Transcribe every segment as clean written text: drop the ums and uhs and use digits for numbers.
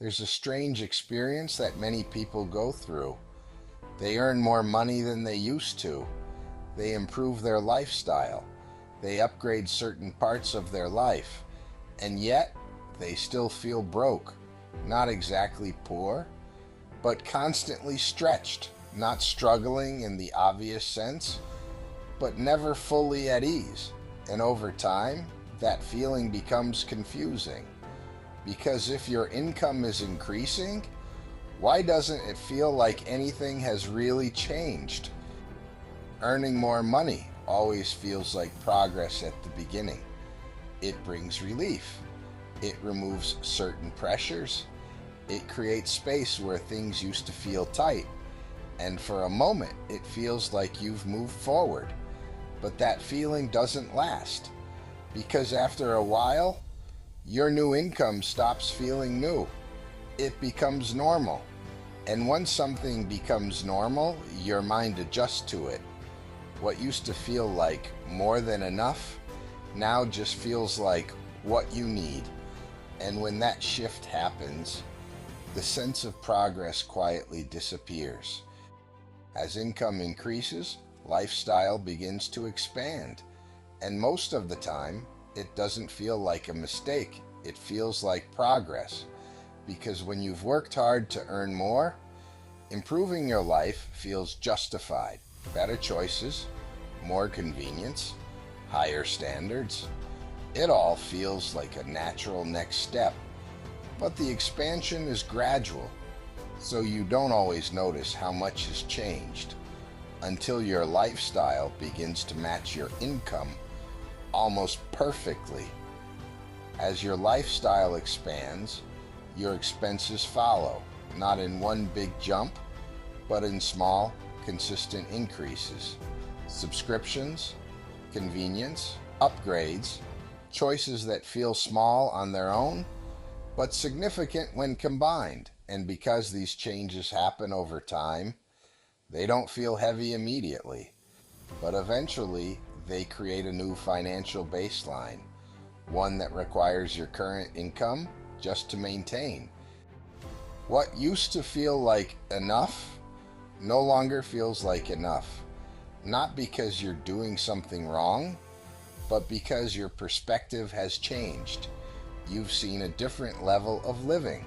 There's a strange experience that many people go through. They earn more money than they used to. They improve their lifestyle. They upgrade certain parts of their life. And yet, they still feel broke. Not exactly poor, but constantly stretched. Not struggling in the obvious sense, but never fully at ease. And over time, that feeling becomes confusing. Because if your income is increasing, why doesn't it feel like anything has really changed? Earning more money always feels like progress at the beginning. It brings relief. It removes certain pressures. It creates space where things used to feel tight. And for a moment, it feels like you've moved forward. But that feeling doesn't last. Because after a while, your new income stops feeling new. It becomes normal. And once something becomes normal, your mind adjusts to it. What used to feel like more than enough now just feels like what you need. And when that shift happens, the sense of progress quietly disappears. As income increases, lifestyle begins to expand. And most of the time, it doesn't feel like a mistake. It feels like progress. Because when you've worked hard to earn more, improving your life feels justified. Better choices, more convenience, higher standards. It all feels like a natural next step. But the expansion is gradual, so you don't always notice how much has changed until your lifestyle begins to match your income almost perfectly. As your lifestyle expands, your expenses follow, not in one big jump, but in small, consistent increases. Subscriptions, convenience, upgrades, choices that feel small on their own, but significant when combined. And because these changes happen over time, they don't feel heavy immediately, but eventually they create a new financial baseline, one that requires your current income just to maintain. What used to feel like enough no longer feels like enough, not because you're doing something wrong, but because your perspective has changed. You've seen a different level of living.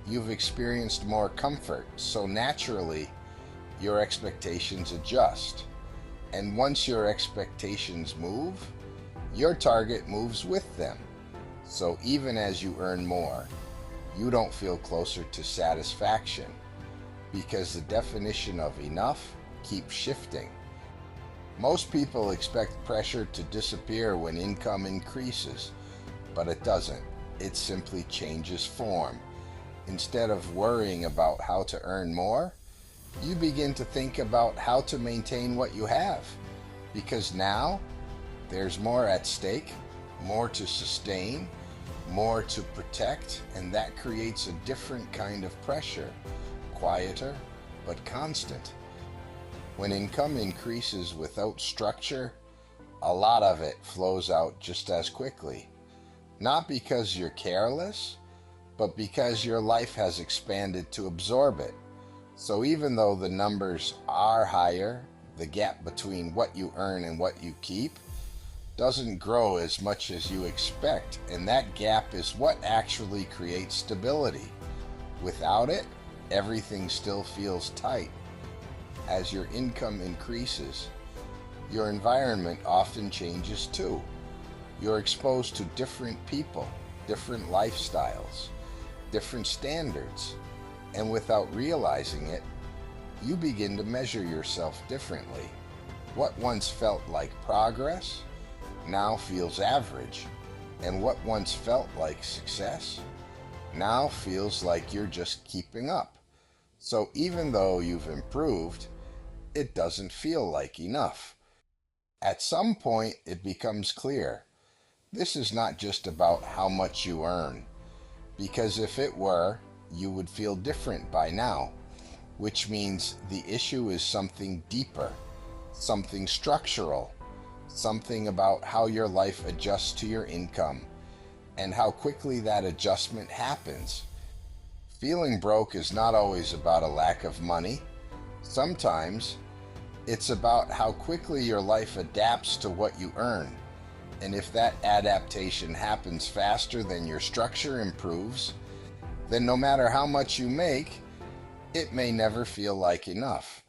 You've experienced more comfort, so naturally, your expectations adjust. And once your expectations move, your target moves with them. So even as you earn more, you don't feel closer to satisfaction because the definition of enough keeps shifting. Most people expect pressure to disappear when income increases, but it doesn't. It simply changes form. Instead of worrying about how to earn more, you begin to think about how to maintain what you have, because now there's more at stake, more to sustain, more to protect, and that creates a different kind of pressure, quieter but constant. When income increases without structure, a lot of it flows out just as quickly. Not because you're careless, but because your life has expanded to absorb it. So even though the numbers are higher, the gap between what you earn and what you keep doesn't grow as much as you expect, and that gap is what actually creates stability. Without it, everything still feels tight. As your income increases, your environment often changes too. You're exposed to different people, different lifestyles, different standards, and without realizing it, you begin to measure yourself differently. What once felt like progress now feels average, and what once felt like success now feels like you're just keeping up. So even though you've improved, it doesn't feel like enough. At some point, it becomes clear. This is not just about how much you earn, because if it were, you would feel different by now, which means the issue is something deeper, something structural, something about how your life adjusts to your income and how quickly that adjustment happens. Feeling broke is not always about a lack of money. Sometimes it's about how quickly your life adapts to what you earn. And if that adaptation happens faster than your structure improves, then no matter how much you make, it may never feel like enough.